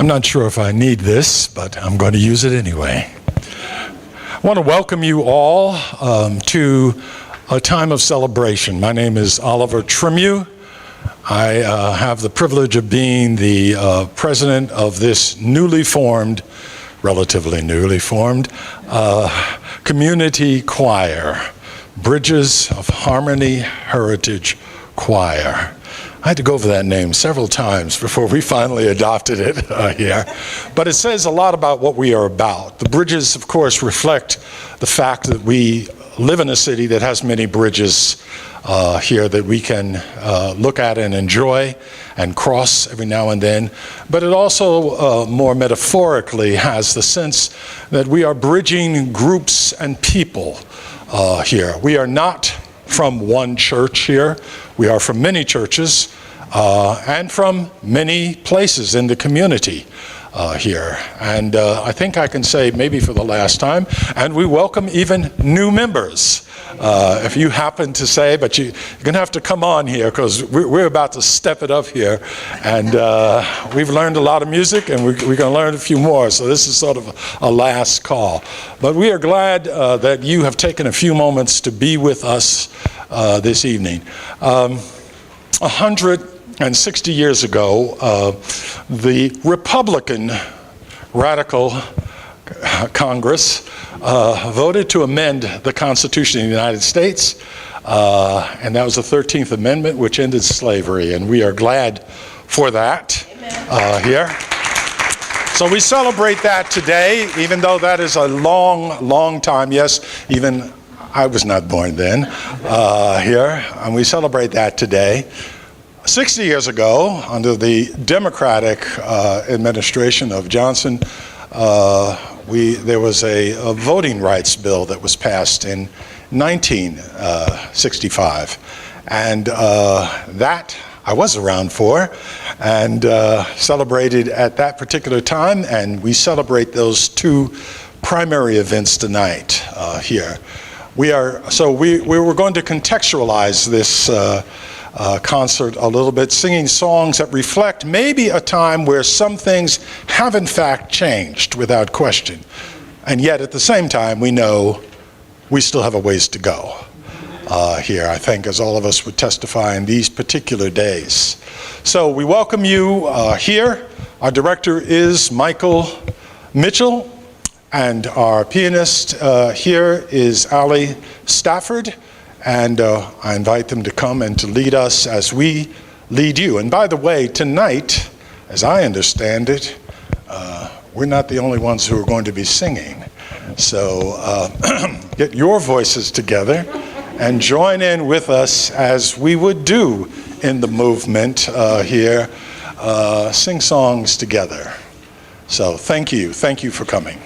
I'm not sure if I need this, but I'm going to use it anyway. I want to welcome you all to a time of celebration. My name is Oliver Trimew. I have the privilege of being the president of this relatively newly formed, community choir, Bridges of Harmony Heritage Choir. I had to go over that name several times before we finally adopted it here. But it says a lot about what we are about. The bridges, of course, reflect the fact that we live in a city that has many bridges here that we can look at and enjoy and cross every now and then. But it also more metaphorically has the sense that we are bridging groups and people here. We are not from one church here. We are from many churches and from many places in the community here. And I think I can say maybe for the last time, and we welcome even new members. If you happen to say, but you're going to have to come on here because we're about to step it up here. And we've learned a lot of music and we're going to learn a few more. So this is sort of a last call. But we are glad that you have taken a few moments to be with us this evening. 160 years ago, the Republican Radical Congress voted to amend the Constitution of the United States, and that was the 13th Amendment, which ended slavery, and we are glad for that here. So we celebrate that today, even though that is a long, long time. Yes, even I was not born then here, and we celebrate that today. 60 years ago, under the Democratic administration of Johnson, there was a voting rights bill that was passed in 1965, and that I was around for and celebrated at that particular time, and we celebrate those two primary events tonight here. We were going to contextualize this concert a little bit, singing songs that reflect maybe a time where some things have in fact changed without question. And yet at the same time, we know we still have a ways to go here, I think, as all of us would testify in these particular days. So we welcome you here. Our director is Michael Mitchell, and our pianist here is Ali Stafford. And I invite them to come and to lead us as we lead you. And by the way, tonight, as I understand it, we're not the only ones who are going to be singing. So get your voices together and join in with us as we would do in the movement here, sing songs together. So thank you for coming.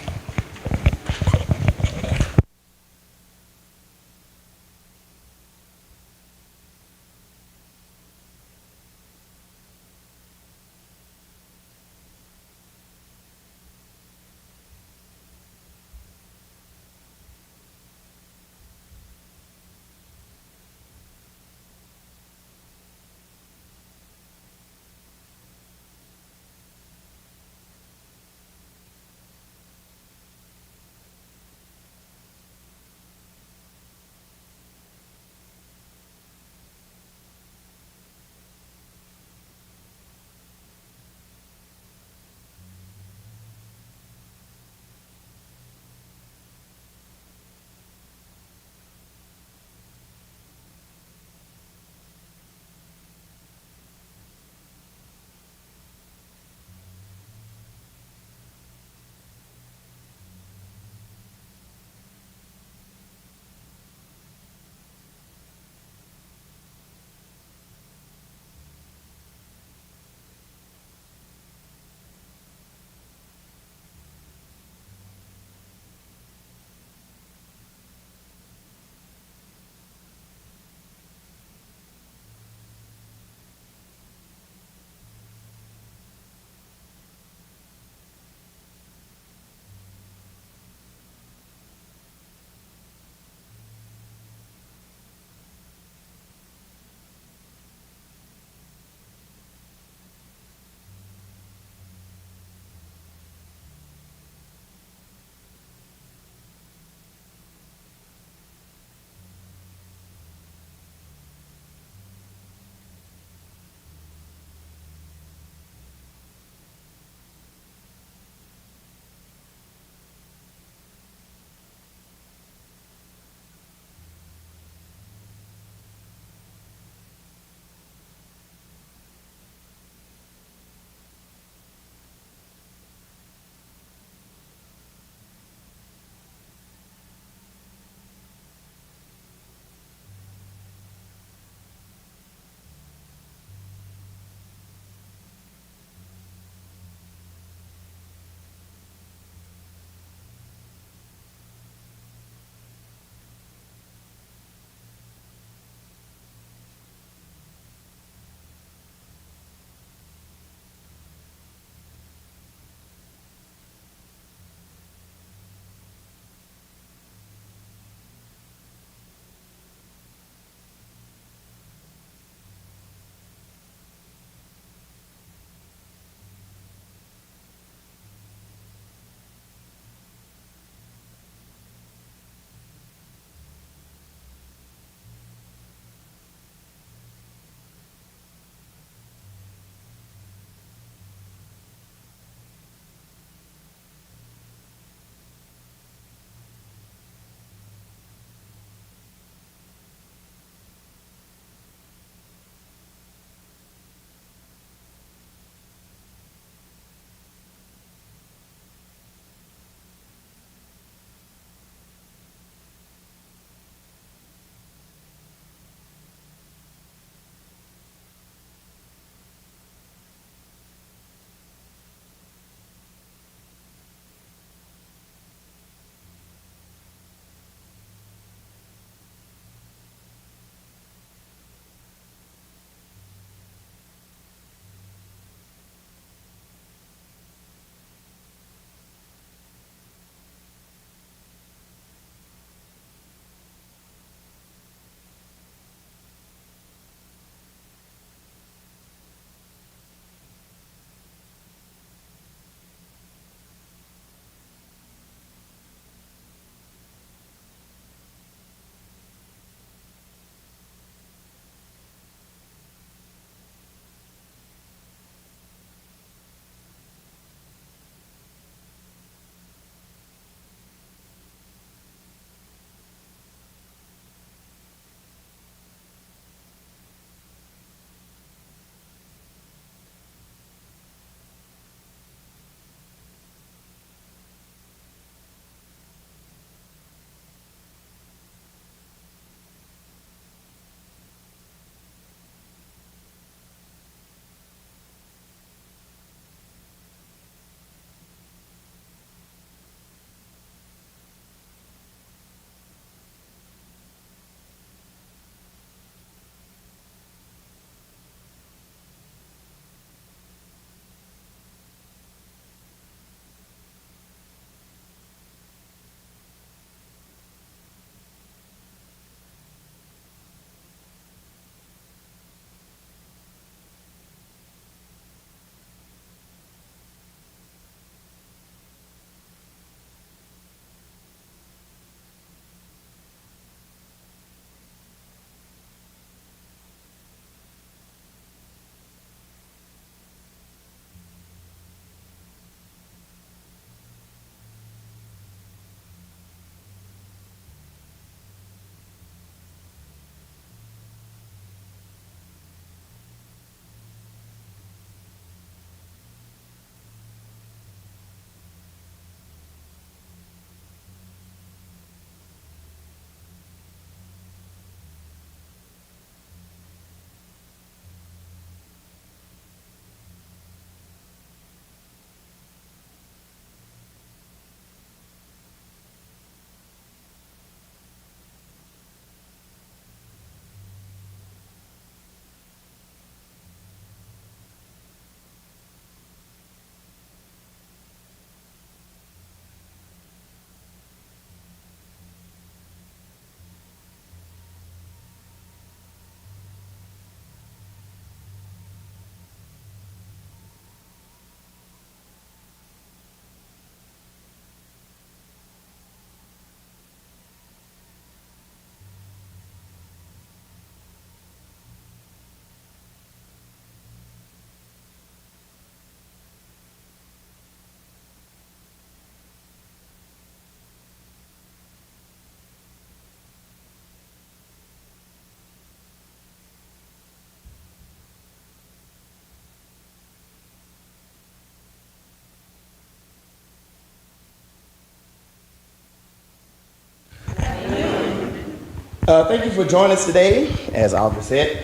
Thank you for joining us today. As Oliver said,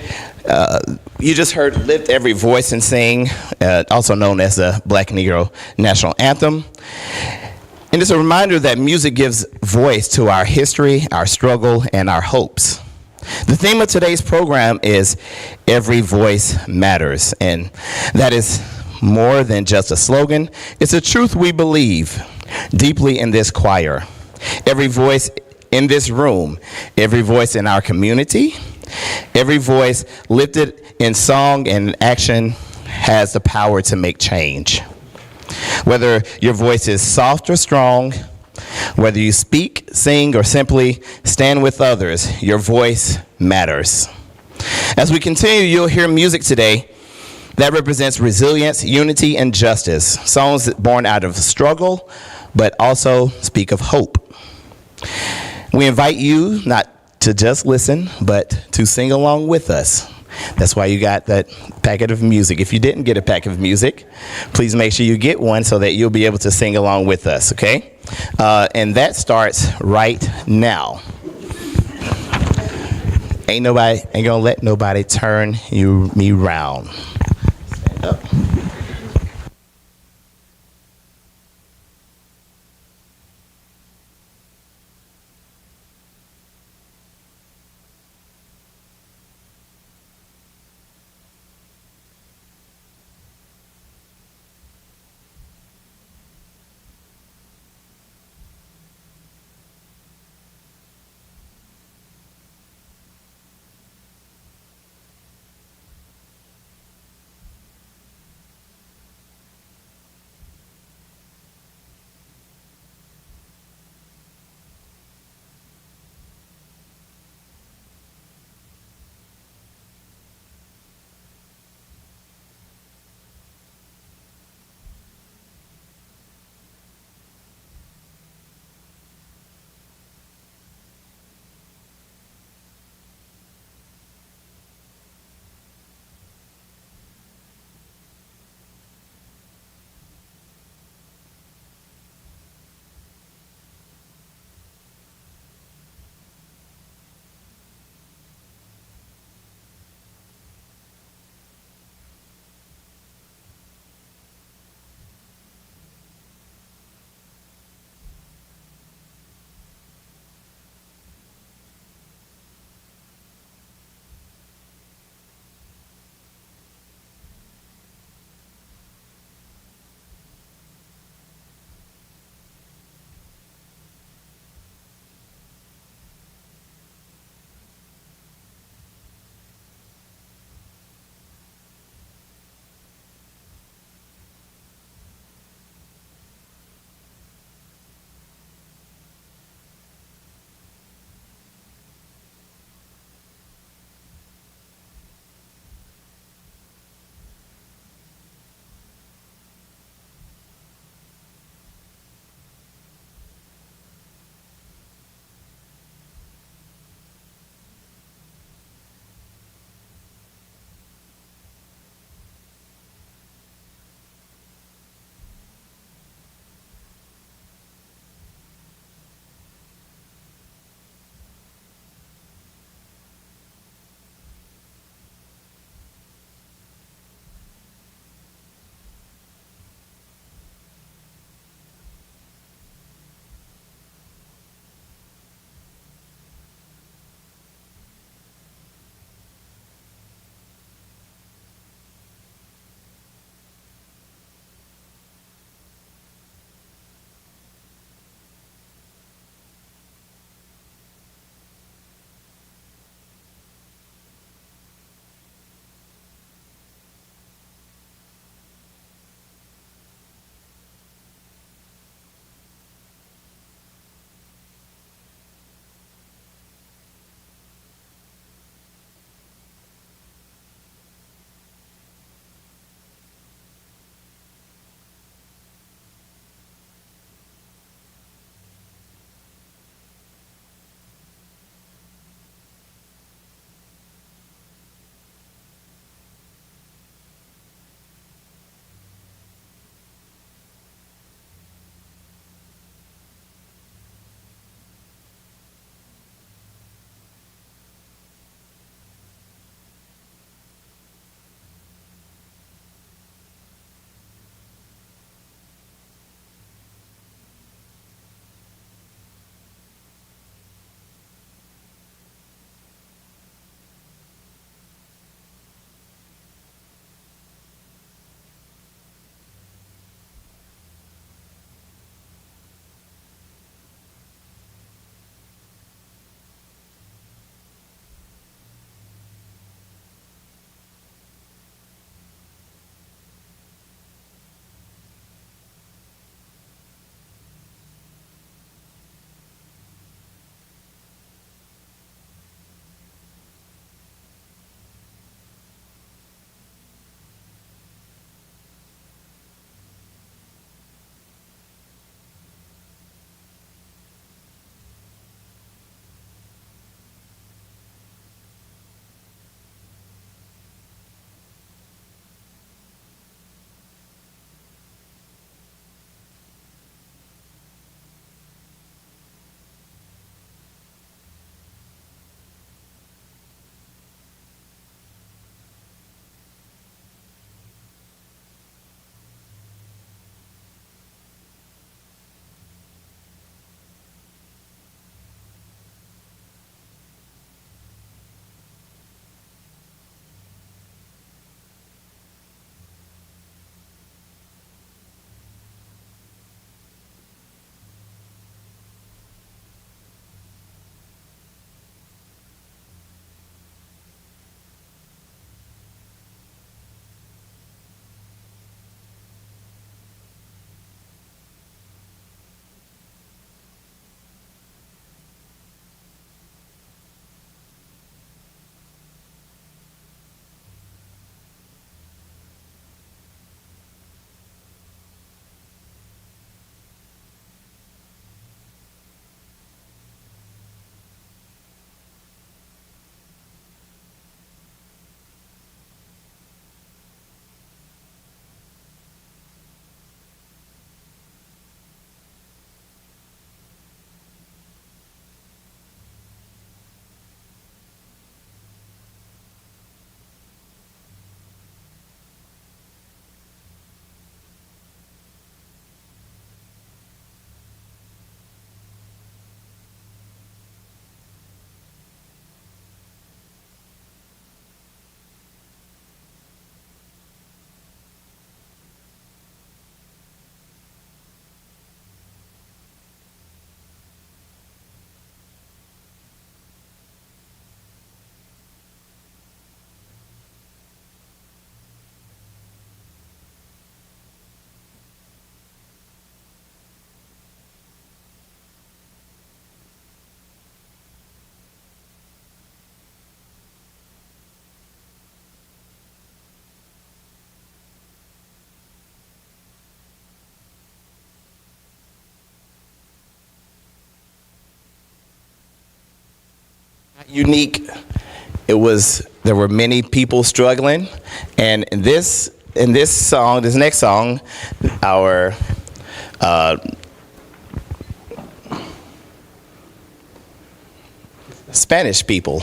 you just heard Lift Every Voice and Sing, also known as the Black Negro National Anthem. And it's a reminder that music gives voice to our history, our struggle, and our hopes. The theme of today's program is Every Voice Matters, and that is more than just a slogan. It's a truth we believe deeply in this choir. Every voice in this room, every voice in our community, every voice lifted in song and action has the power to make change. Whether your voice is soft or strong, whether you speak, sing, or simply stand with others, your voice matters. As we continue, you'll hear music today that represents resilience, unity, and justice. Songs born out of struggle, but also speak of hope. We invite you not to just listen, but to sing along with us. That's why you got that packet of music. If you didn't get a packet of music, please make sure you get one so that you'll be able to sing along with us, okay? And that starts right now. Ain't gonna let nobody turn me round. Stand up. unique. There were many people struggling, and in this next song, our Spanish people,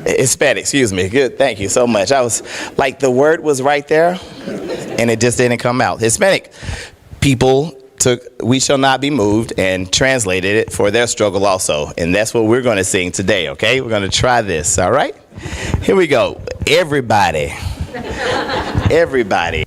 Hispanic, excuse me. Good, thank you so much. I was like, the word was right there, and it just didn't come out. Hispanic people took "We Shall Not Be Moved" and translated it for their struggle also. And that's what we're going to sing today, okay? We're going to try this, all right? Here we go. Everybody. Everybody.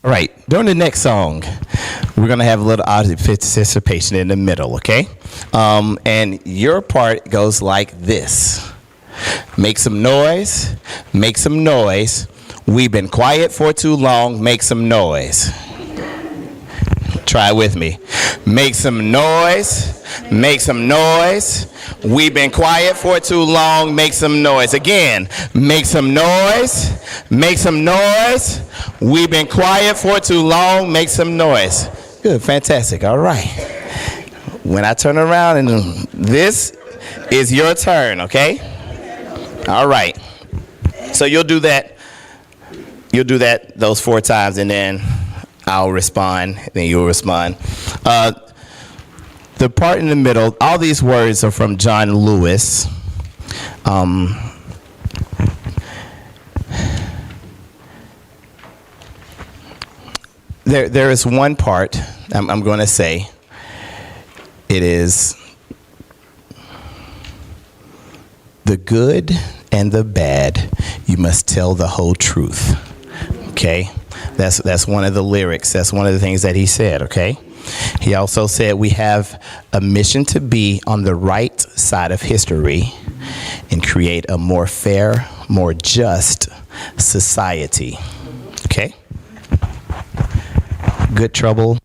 All right, during the next song, we're going to have a little audience participation in the middle, okay? And your part goes like this. Make some noise, make some noise. We've been quiet for too long, make some noise. Try it with me. Make some noise. Make some noise. We've been quiet for too long. Make some noise. Again, make some noise. Make some noise. We've been quiet for too long. Make some noise. Good, fantastic. All right. When I turn around, and this is your turn, okay? All right. So you'll do that. You'll do that those 4 times, and then I'll respond, then you'll respond. The part in the middle, all these words are from John Lewis. There is one part I'm going to say. It is the good and the bad. You must tell the whole truth. Okay, that's one of the lyrics. That's one of the things that he said. Okay, he also said we have a mission to be on the right side of history and create a more fair, more just society. Okay, good trouble.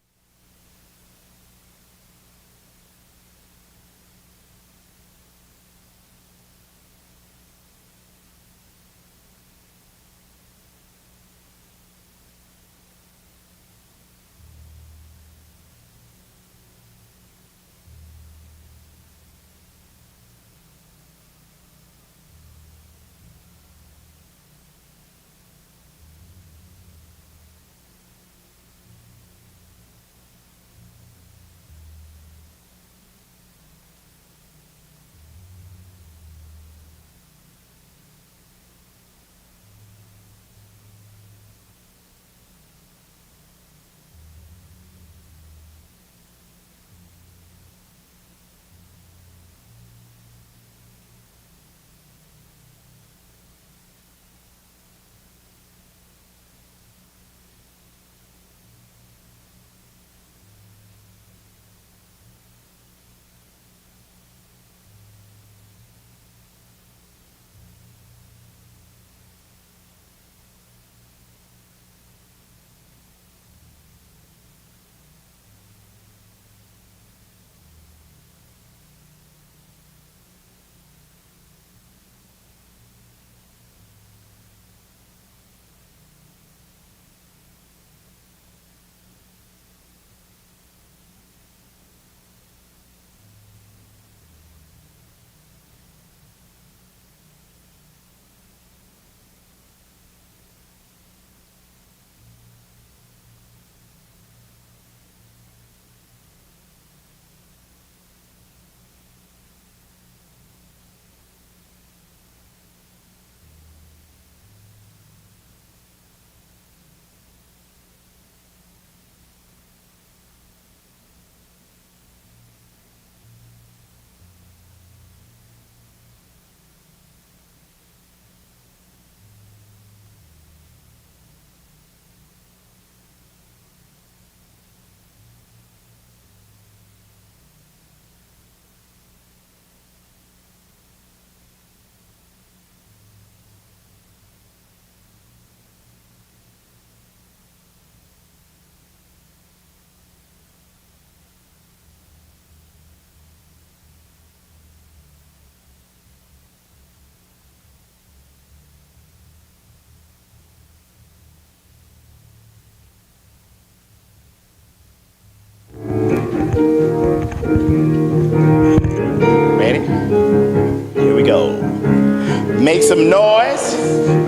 Make some noise.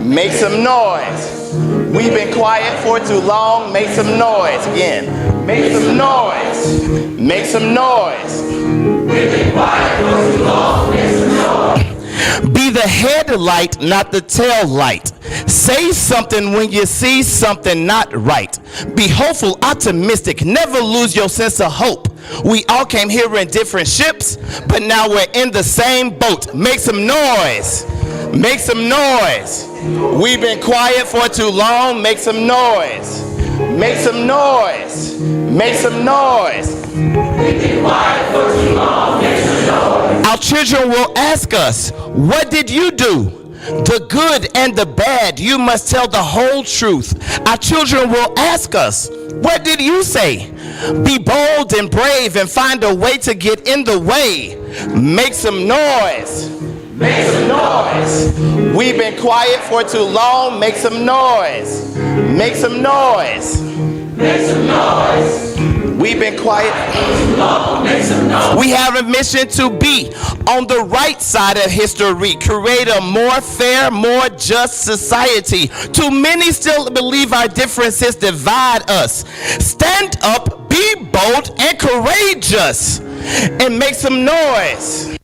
Make some noise. We've been quiet for too long. Make some noise. Again. Make some noise. Make some noise. We've been quiet for too long. Make some noise. Be the headlight, not the tail light. Say something when you see something not right. Be hopeful, optimistic. Never lose your sense of hope. We all came here in different ships, but now we're in the same boat. Make some noise. Make some noise. We've been quiet for too long. Make some noise. Make some noise. Make some noise. We've been quiet for too long. Make some noise. Our children will ask us, what did you do? the good and the bad. You must tell the whole truth. Our children will ask us, what did you say? Be bold and brave and find a way to get in the way. Make some noise. Make some noise. We've been quiet for too long. Make some noise. Make some noise. Make some noise. We've been quiet. Make some noise. We have a mission to be on the right side of history, create a more fair, more just society. Too many still believe our differences divide us. Stand up, be bold and courageous, and make some noise.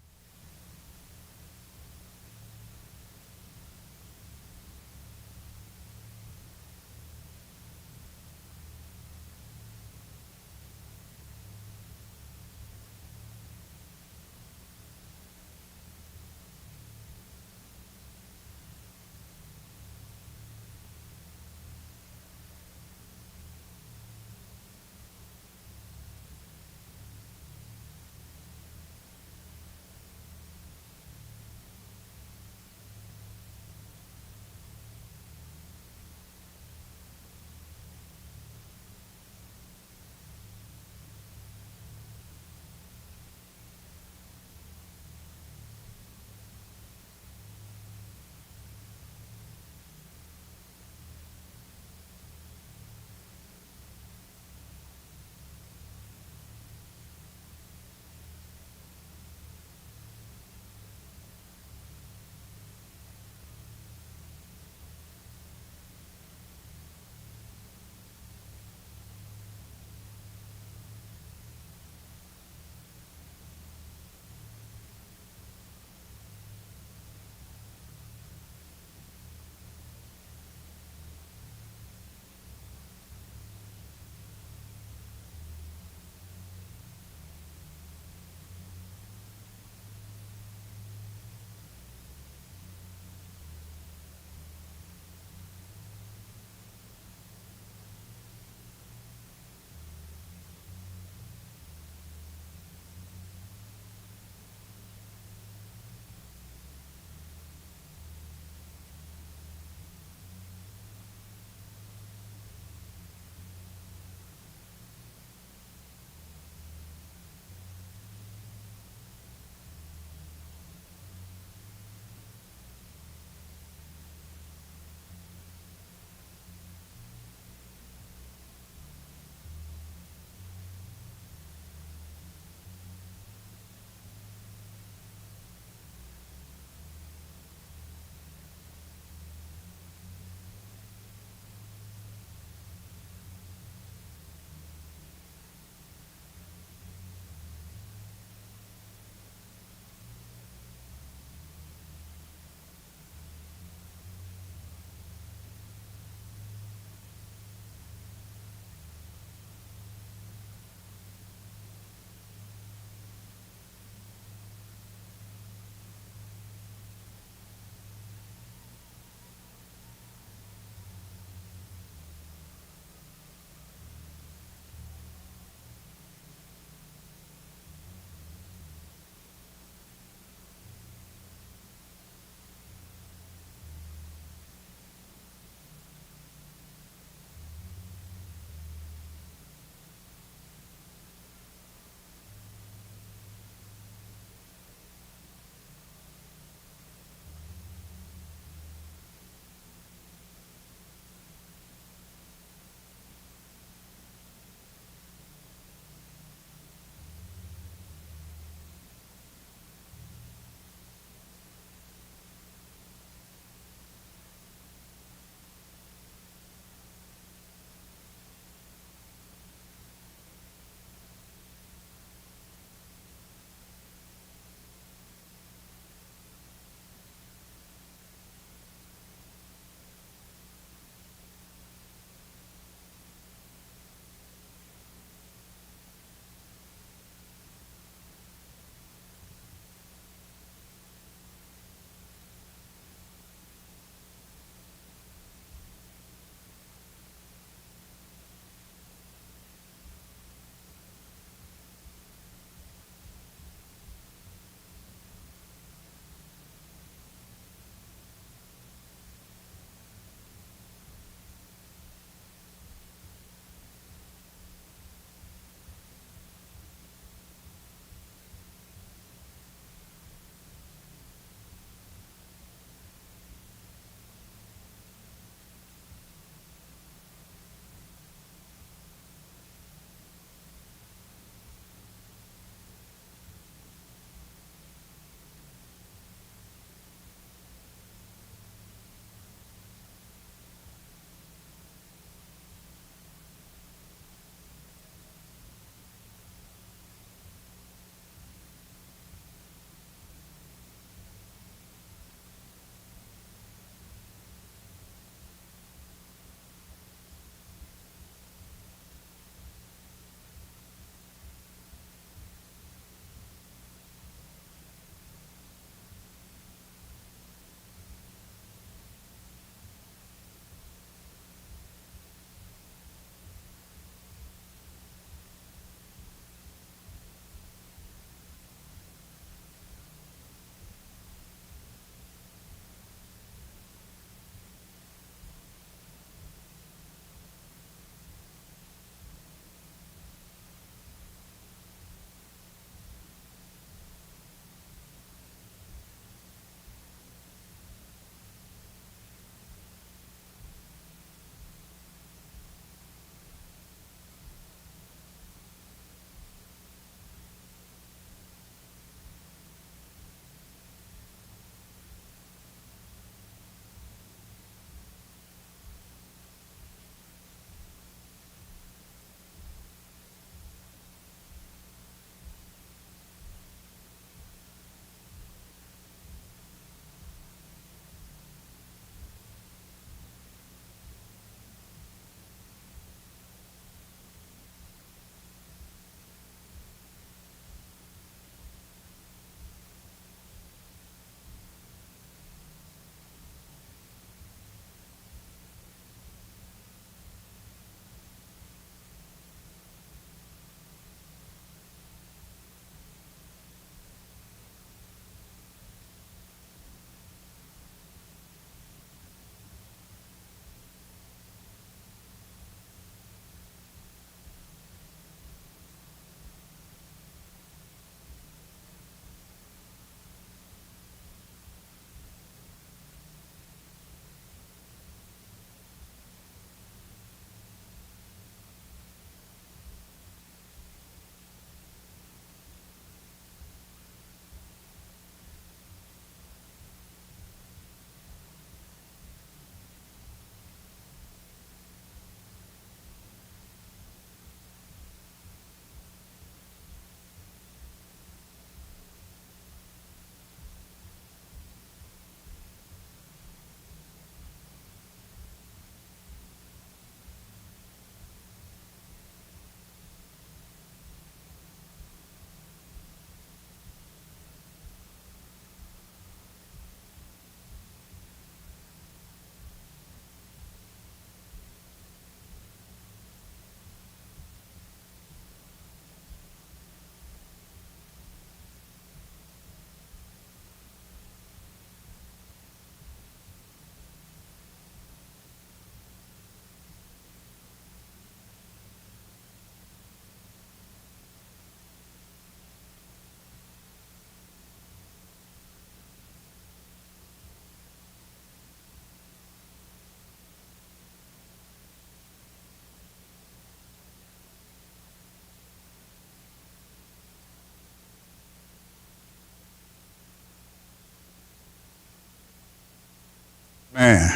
Man,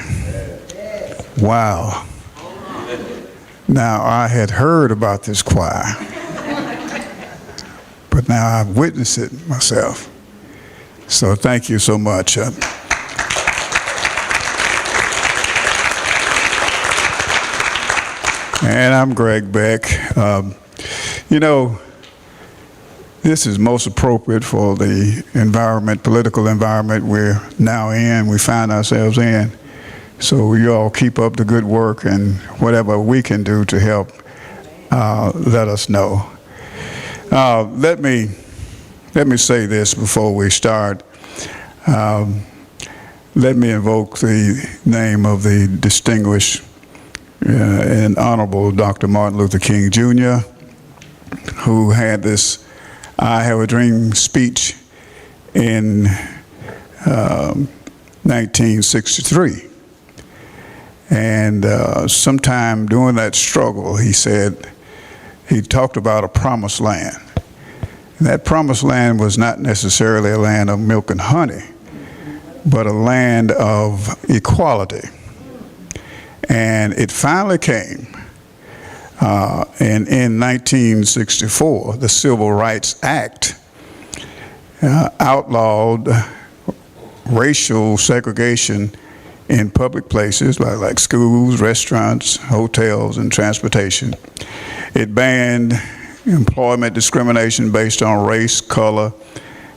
wow. Now, I had heard about this choir, but now I've witnessed it myself. So thank you so much. And I'm Greg Beck. You know, this is most appropriate for the environment, political environment we're now in, we find ourselves in. So you all keep up the good work, and whatever we can do to help, let us know. Let me say this before we start. Let me invoke the name of the distinguished and honorable Dr. Martin Luther King Jr., who had this I Have a Dream speech in 1963. And sometime during that struggle, he talked about a promised land. And that promised land was not necessarily a land of milk and honey, but a land of equality. And it finally came. And in 1964, the Civil Rights Act outlawed racial segregation in public places like schools, restaurants, hotels, and transportation. It banned employment discrimination based on race, color,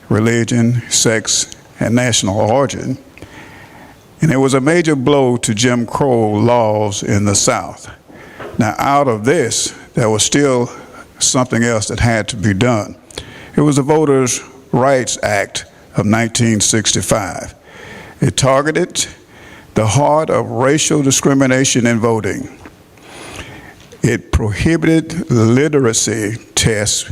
religion, sex, and national origin. And it was a major blow to Jim Crow laws in the South. Now, out of this, there was still something else that had to be done. It was the Voters' Rights Act of 1965. It targeted the heart of racial discrimination in voting. It prohibited literacy tests,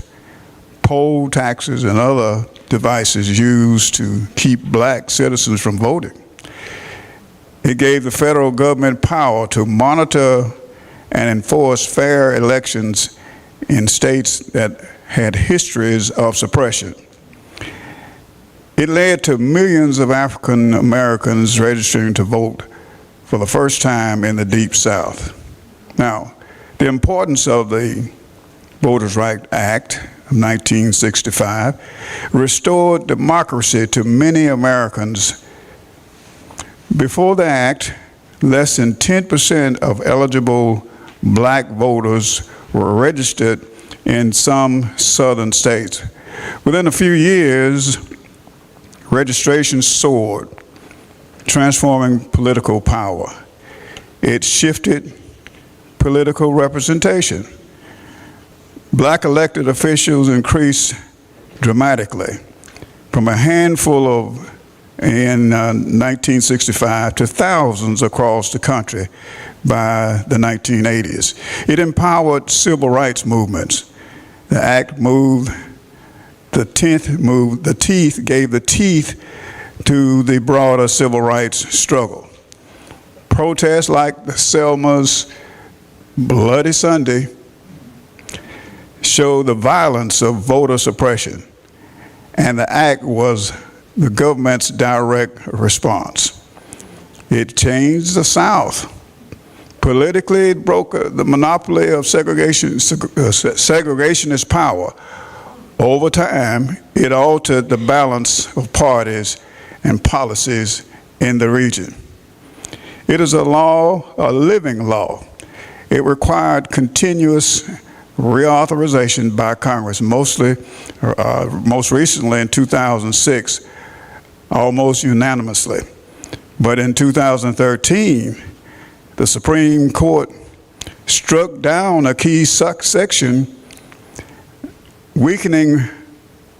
poll taxes, and other devices used to keep black citizens from voting. It gave the federal government power to monitor and enforce fair elections in states that had histories of suppression. It led to millions of African Americans registering to vote for the first time in the Deep South. Now, the importance of the Voters' Rights Act of 1965 restored democracy to many Americans. Before the act, less than 10% of eligible black voters were registered in some southern states. Within a few years, registration soared, transforming political power. It shifted political representation. Black elected officials increased dramatically from a handful in 1965 to thousands across the country by the 1980s. It empowered civil rights movements. The act gave the teeth to the broader civil rights struggle. Protests like the Selma's Bloody Sunday show the violence of voter suppression, and the act was the government's direct response. It changed the South. Politically, it broke the monopoly of segregationist power. Over time, it altered the balance of parties and policies in the region. It is a law, a living law. It required continuous reauthorization by Congress, most recently in 2006, almost unanimously. But in 2013, the Supreme Court struck down a key section, weakening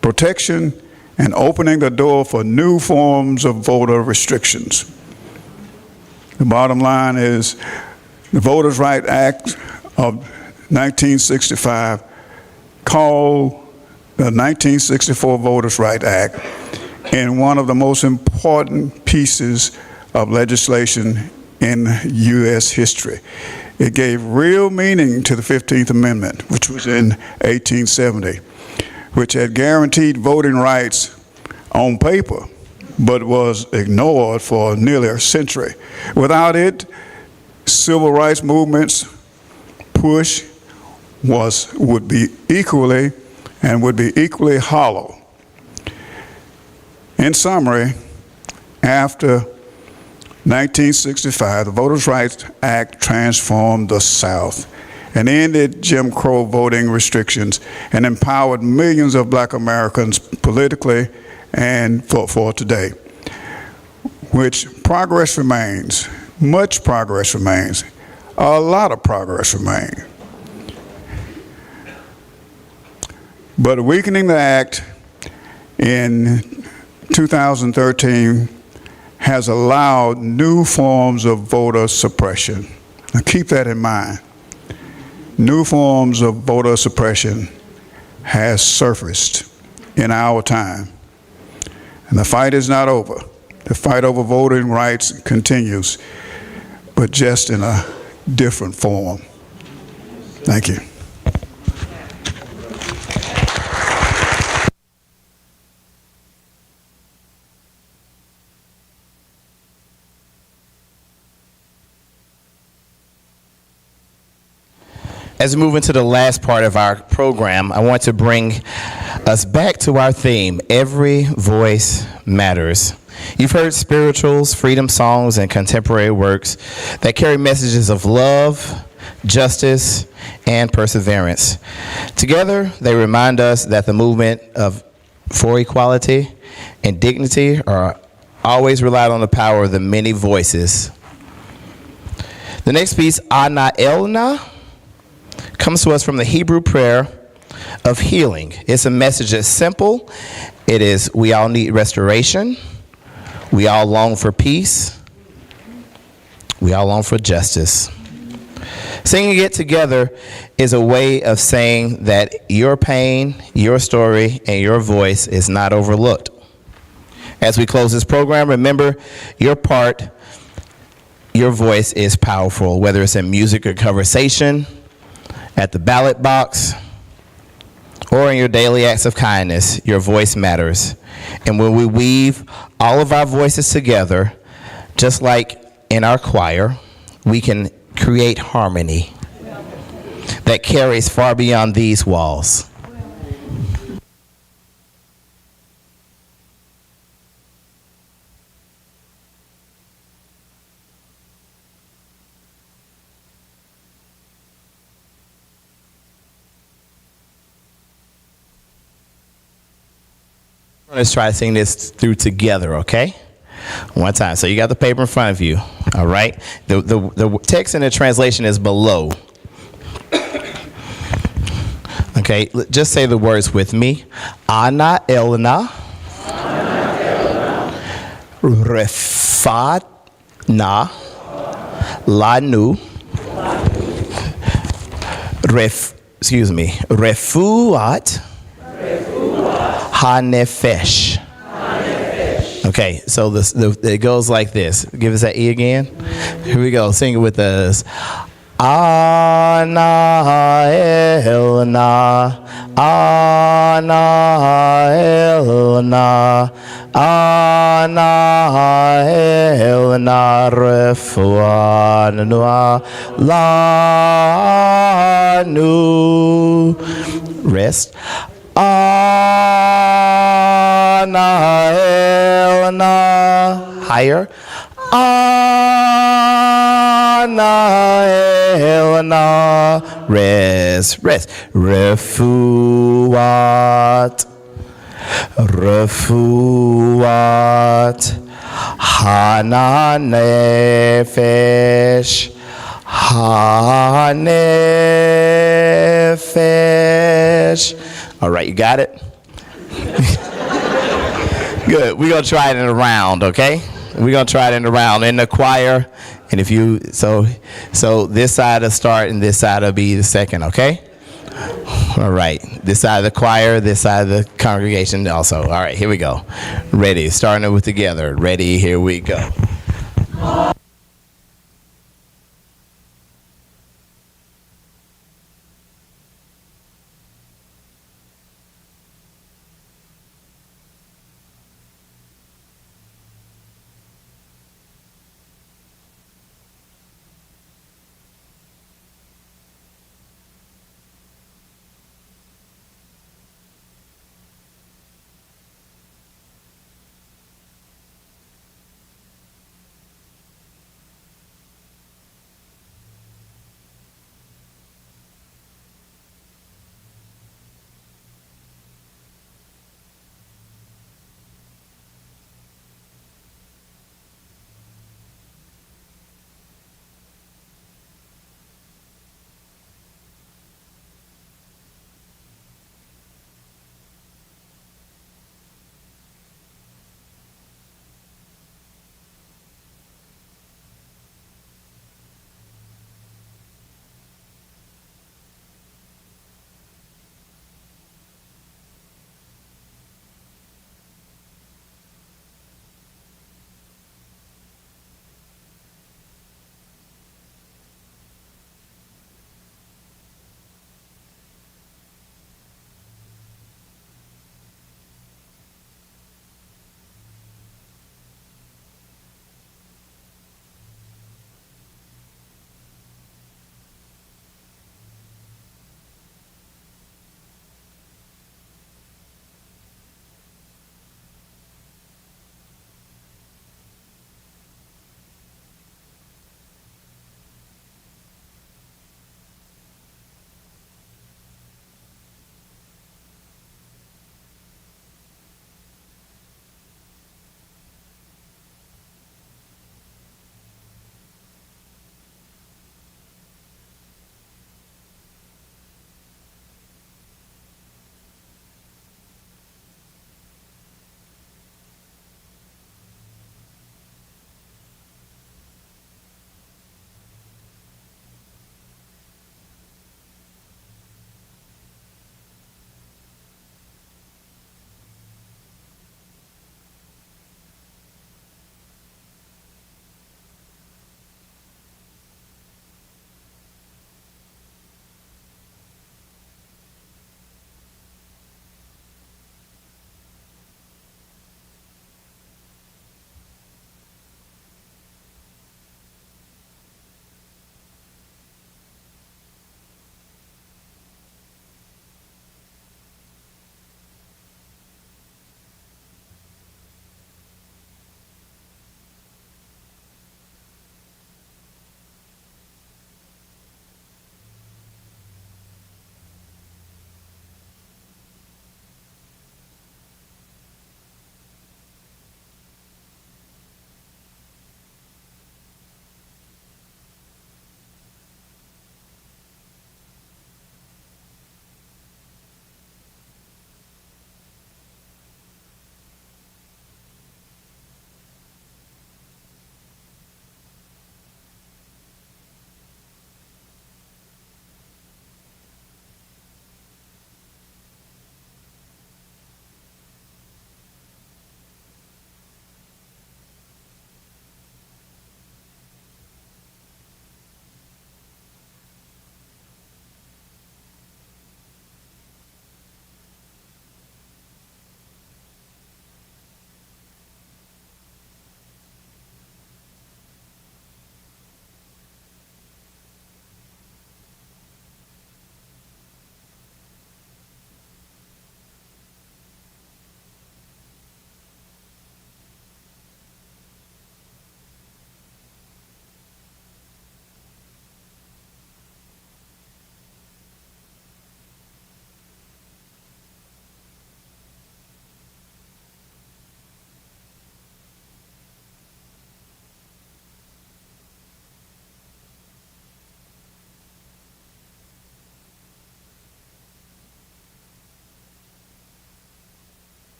protection and opening the door for new forms of voter restrictions. The bottom line is the Voters' Rights Act of 1965 called the 1964 Voters' Rights Act in one of the most important pieces of legislation in U.S. history. It gave real meaning to the 15th Amendment, which was in 1870, which had guaranteed voting rights on paper, but was ignored for nearly a century. Without it, civil rights movements push would be equally hollow. In summary, after 1965, the Voters' Rights Act transformed the South and ended Jim Crow voting restrictions and empowered millions of black Americans politically and for today. Which progress remains, much progress remains, a lot of progress remains. But weakening the act in 2013 has allowed new forms of voter suppression. Now keep that in mind. New forms of voter suppression has surfaced in our time. And the fight is not over. The fight over voting rights continues, but just in a different form. Thank you. As we move into the last part of our program, I want to bring us back to our theme, Every Voice Matters. You've heard spirituals, freedom songs, and contemporary works that carry messages of love, justice, and perseverance. Together, they remind us that the movement for equality and dignity are always relied on the power of the many voices. The next piece, Ana Elna, comes to us from the Hebrew prayer of healing. It's a message that's simple. It is, we all need restoration. We all long for peace. We all long for justice. Singing it together is a way of saying that your pain, your story, and your voice is not overlooked. As we close this program, remember your part, your voice is powerful, whether it's in music or conversation, at the ballot box, or in your daily acts of kindness. Your voice matters. And when we weave all of our voices together, just like in our choir, we can create harmony that carries far beyond these walls. Let's try to sing this through together, okay? One time. So you got the paper in front of you, all right? The text in the translation is below. Okay, just say the words with me. Ana Elna Refat Na Lanu Refuat Hanefesh. Okay, so it goes like this. Give us that E again. Here we go. Sing it with us. Ana Elna, Ana Elna, Ana Elna Refuanua Lanu. Rest. Ana Elna, higher. Ana Elna, rest. Refuat, Hanefesh, Hanefesh. All right, you got it? Good. We're going to try it in a round, okay? We're going to try it in a round in the choir. And if you, so this side will start and this side will be the second, okay? All right. This side of the choir, this side of the congregation also. All right, here we go. Ready. Starting it with together. Ready, here we go.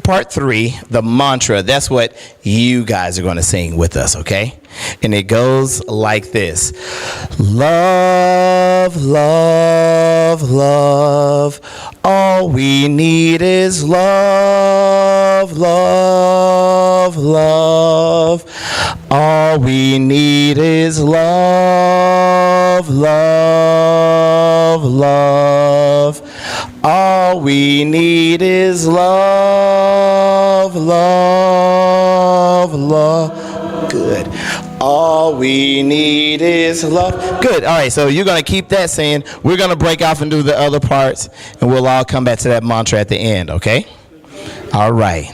part 3, the mantra. That's what you guys are going to sing with us, okay? And it goes like this. Love, love, love. All we need is love, love, love. All we need is love, love, love. All we need is love, love, love. Good. All we need is love. Good. All right, so you're going to keep that saying. We're going to break off and do the other parts, and we'll all come back to that mantra at the end, okay? All right.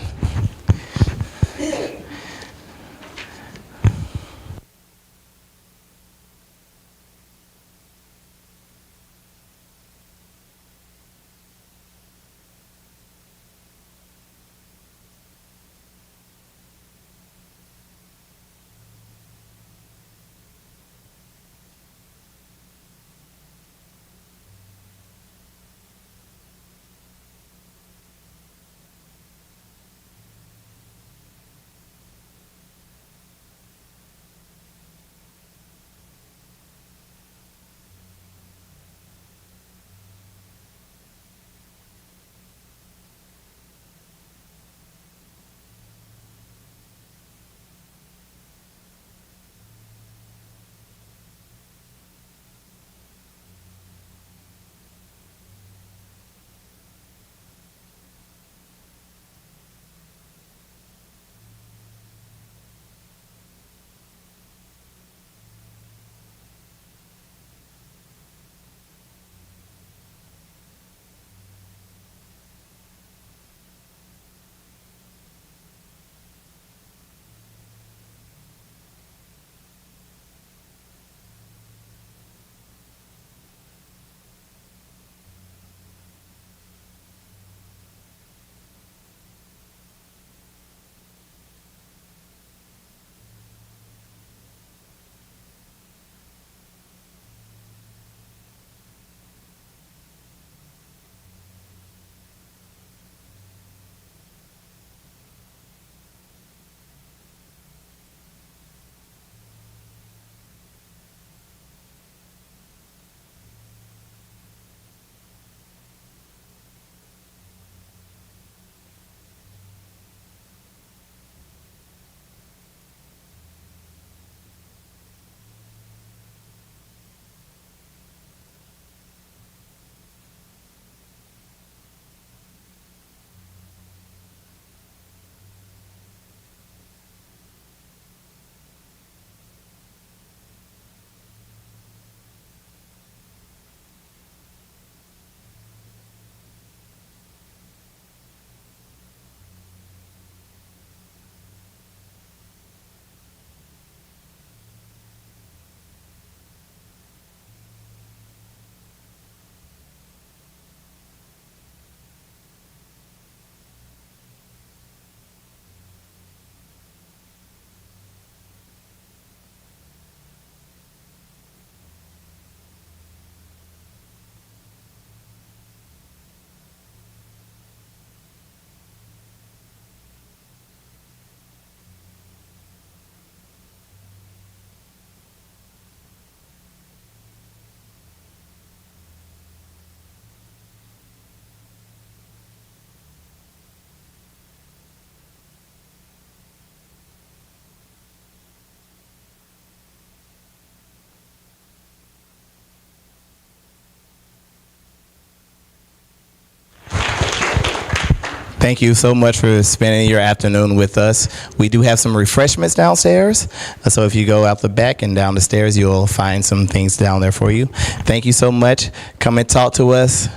Thank you so much for spending your afternoon with us. We do have some refreshments downstairs. So if you go out the back and down the stairs, you'll find some things down there for you. Thank you so much. Come and talk to us,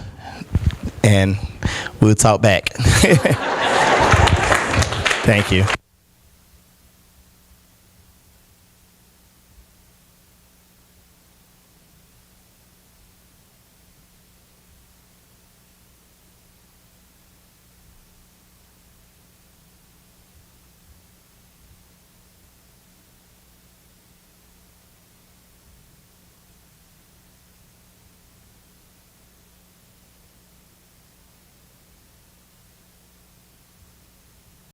and we'll talk back. Thank you.